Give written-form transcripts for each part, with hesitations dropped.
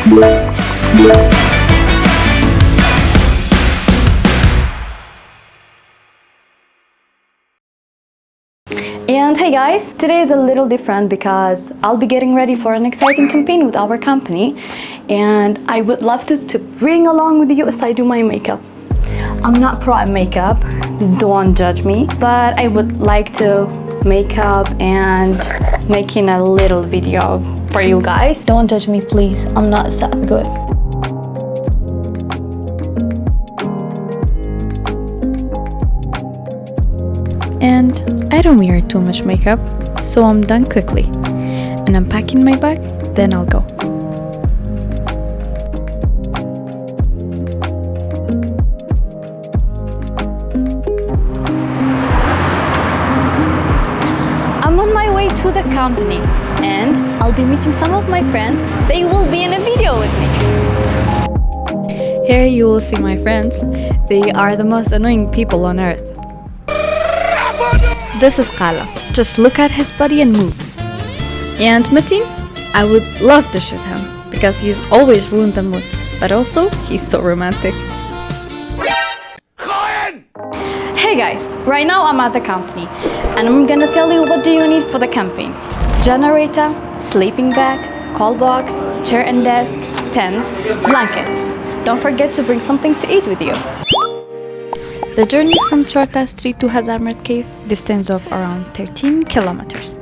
And hey guys, today is a little different because I'll be getting ready for an exciting campaign with our company, and I would love to bring along with you as I do my makeup. I'm not pro at makeup, don't judge me, but I would like to make up and making a little video for you guys. Don't judge me, please. I'm not that good. And I don't wear too much makeup, so I'm done quickly. And I'm packing my bag, then I'll go. I'm on my way to the company, and I'll be meeting some of my friends. They will be in a video with me. Here you will see my friends. They are the most annoying people on earth. This is Kala. Just look at his body and moves. And Mateen, I would love to shoot him because he's always ruined the mood, but also he's so romantic. Hey guys, right now I'm at the company and I'm gonna tell you what do you need for the campaign. Generator, sleeping bag, call box, chair and desk, tent, blanket. Don't forget to bring something to eat with you. The journey from Chorta Street to Hazar Merd Cave distance of around 13 kilometers.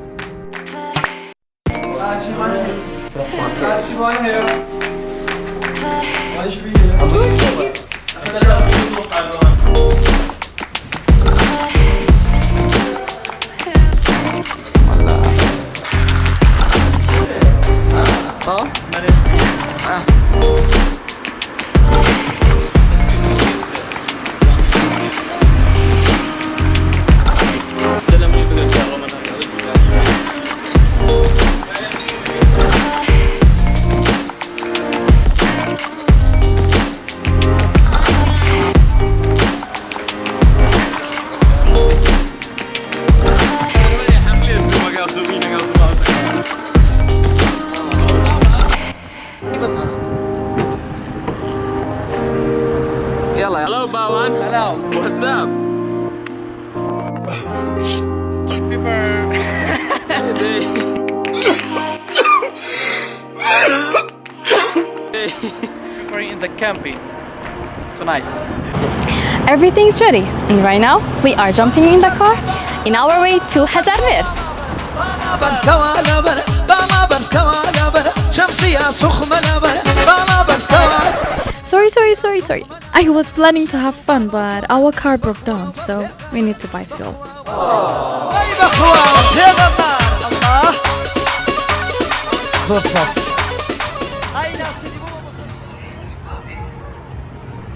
Hello, Bawan. Hello. What's up? We're in the camping tonight. Everything's ready, and right now we are jumping in the car in our way to Hazar Merd. Sorry. I was planning to have fun, but our car broke down, so we need to buy fuel.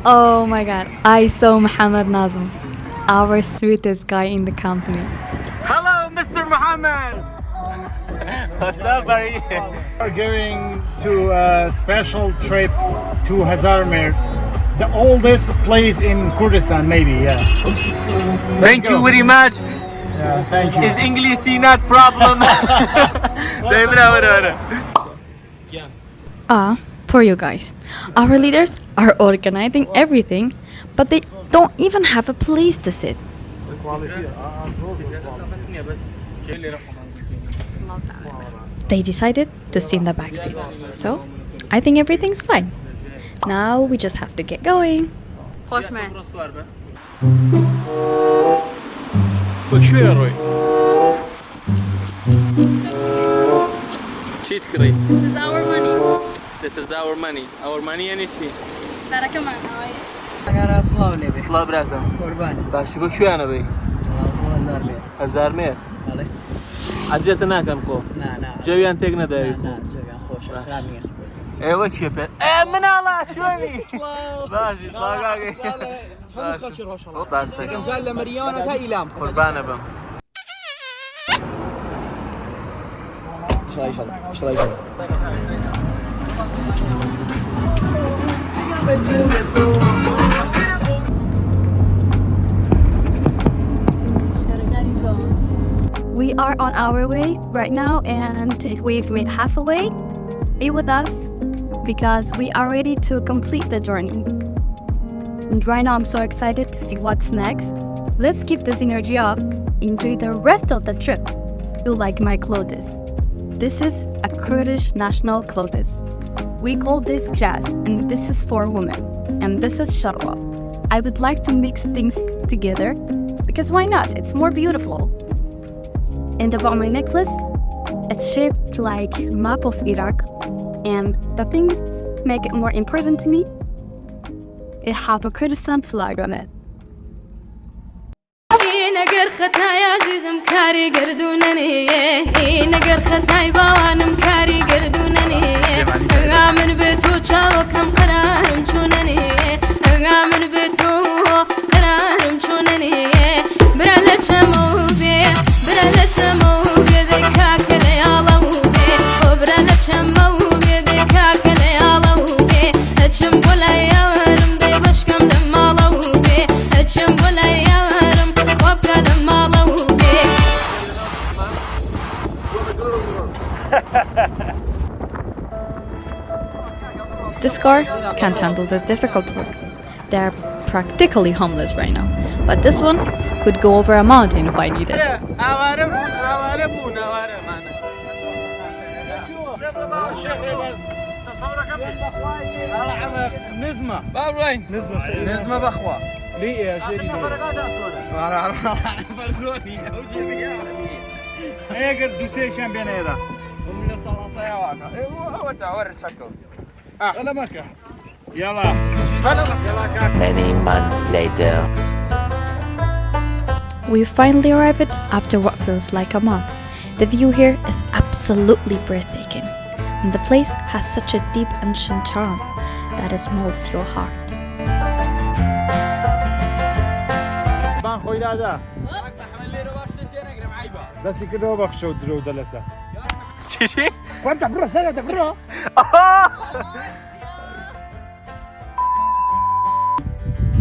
Oh my god, I saw Mohammed Nazm, our sweetest guy in the company. Hello, Mr. Muhammad. What's up, buddy? We're going to a special trip to Hazar Merd, the oldest place in Kurdistan, maybe, yeah. Thank you very much. Yeah, thank you. Is English not problem? For you guys. Our leaders are organizing everything, but they don't even have a place to sit. They decided to sit in the back seat, so I think everything's fine. Now we just have to get going. Hoş me. وشو يا روي؟ شي تكري؟ This is our money. This is our money. Our money يعني شي؟ ترى كمان أنا صلاة نبي. صلاة براكم. قرباني. باش بك شو أنا بي؟ هزار مير. هزار مير. علي. عزيتنا كم كو؟ نا. جويان تيجنا داي. نا جويان خوش. رامير. ايوه شيبه. من الله شوي. باش صلاة باش كم جال مريانة هاي إلام. قربانة بم. إن شاء الله. We are on our way right now, and we've made halfway. Be with us. because we are ready to complete the journey. And right now I'm so excited to see what's next. Let's keep this energy up, enjoy the rest of the trip. You like my clothes. This is a Kurdish national clothes. We call this kras, and this is for women, and this is sharwa. I would like to mix things together because why not? It's more beautiful. And about my necklace, it's shaped like a map of Iraq, and the things make it more important to me. It has a Kurdistan flag on it. نگر خطای عزیزم کاری گردوننی نگر خطای باوانم کاری گردوننی من به تو چاو کم قرارم چوننی من به تو قرارم چوننی برا لچمو بی دکا کلی آلو بی برا لچمو بی دکا کلی آلو بی اچم بولا یارم دی بشکم لمالو بی اچم بولا یارم This car can't handle this difficult work. They are practically homeless right now, but this one could go over a mountain if I needed. نزمة بخوة ليه يا شيري ايه قد دوسيشن بين هذا ومن صلاة صياوانا هو تعور سكو أنا مكة يلا Many months later. We finally arrived after what feels like a month. The view here is absolutely breathtaking, and the place has such a deep ancient charm that it molds your heart. بان خوي هذا بس كده بفشو درو دلسه چی؟ وانت برو سنه برو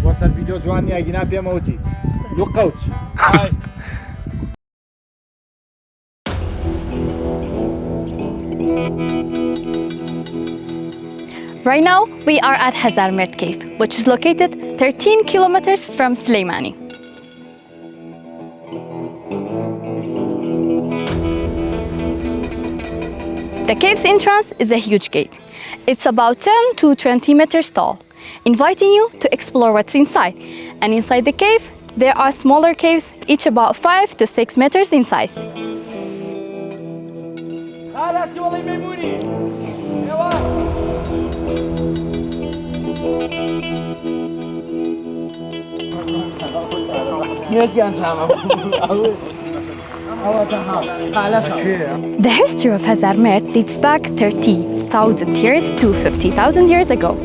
وصل فيديو جواني اجينا بيا موتي لو قوتش Right now, we are at Hazar Merd Cave, which is located 13 kilometers from Slimani. The cave's entrance is a huge gate. It's about 10 to 20 meters tall, inviting you to explore what's inside. And inside the cave, there are smaller caves, each about 5 to 6 meters in size. The history of Hazar Merd dates back 30,000 years to 50,000 years ago.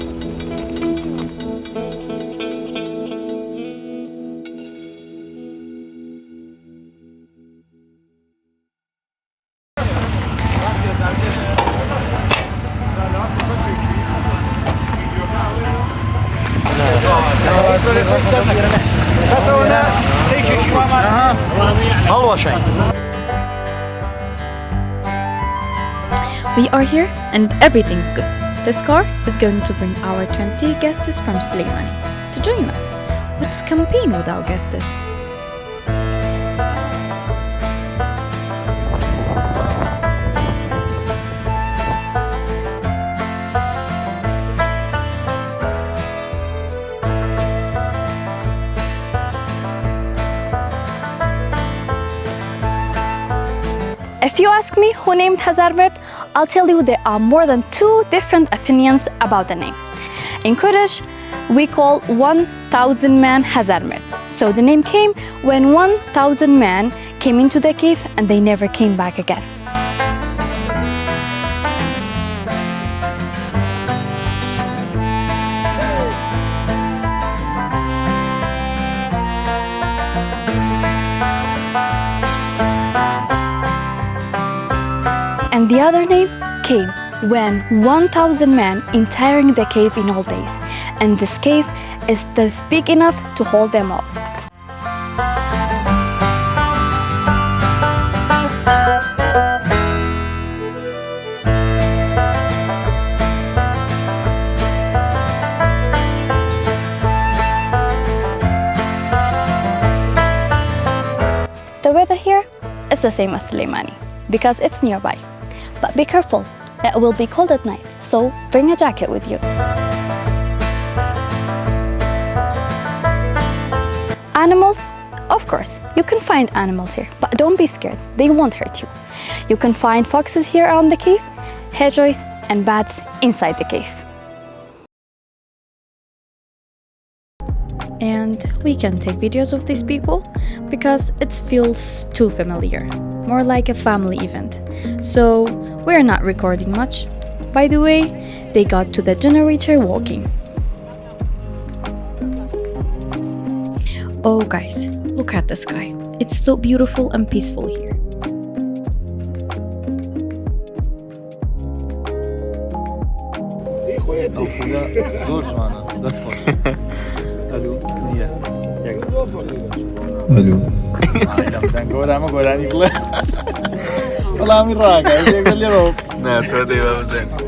We are here and everything's good. This car is going to bring our 20 guests from Slimani to join us. What's campaign without guests? If you ask me who named Hazar Merd, I'll tell you there are more than 2 different opinions about the name. In Kurdish, we call 1,000 man Hazar Merd. So the name came when 1,000 men came into the cave and they never came back again. And the other name came when 1,000 men entering the cave in old days, and this cave is thus big enough to hold them all. the same as Slimani because it's nearby. But be careful, it will be cold at night, so bring a jacket with you. Animals? Of course, you can find animals here, but don't be scared, they won't hurt you. You can find foxes here around the cave, hedgehogs and bats inside the cave. And we can take videos of these people because it feels too familiar, more like a family event. So we're not recording much. By the way, they got to the generator walking. Oh guys, look at the sky. It's so beautiful and peaceful here. الو والله من راقة يقول لي روب نه تو دیوار بزن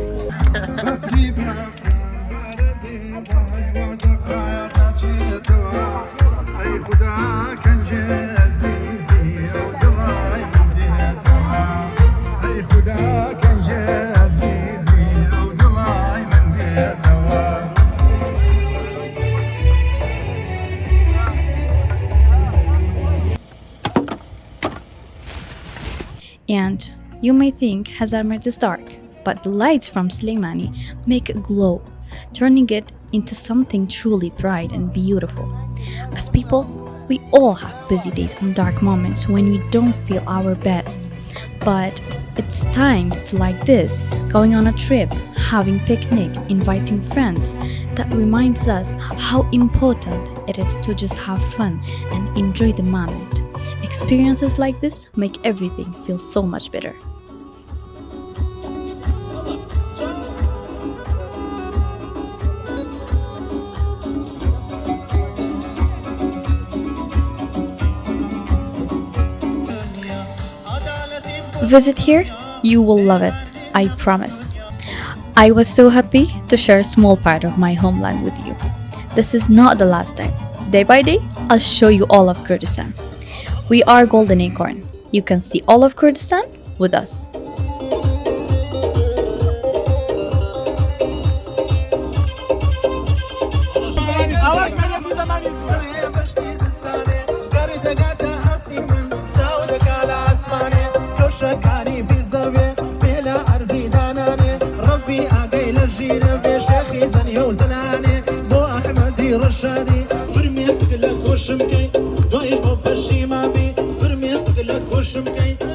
And you may think Hazar Merd is dark, but the lights from Slimani make it glow, turning it into something truly bright and beautiful. As people, we all have busy days and dark moments when we don't feel our best. But it's time to like this, going on a trip, having picnic, inviting friends, that reminds us how important it is to just have fun and enjoy the moment. Experiences like this make everything feel so much better. Visit here, you will love it, I promise. I was so happy to share a small part of my homeland with you. This is not the last time. Day by day, I'll show you all of Kurdistan. We are Golden Acorn. You can see all of Kurdistan with us. فرمي سقلك وشمكي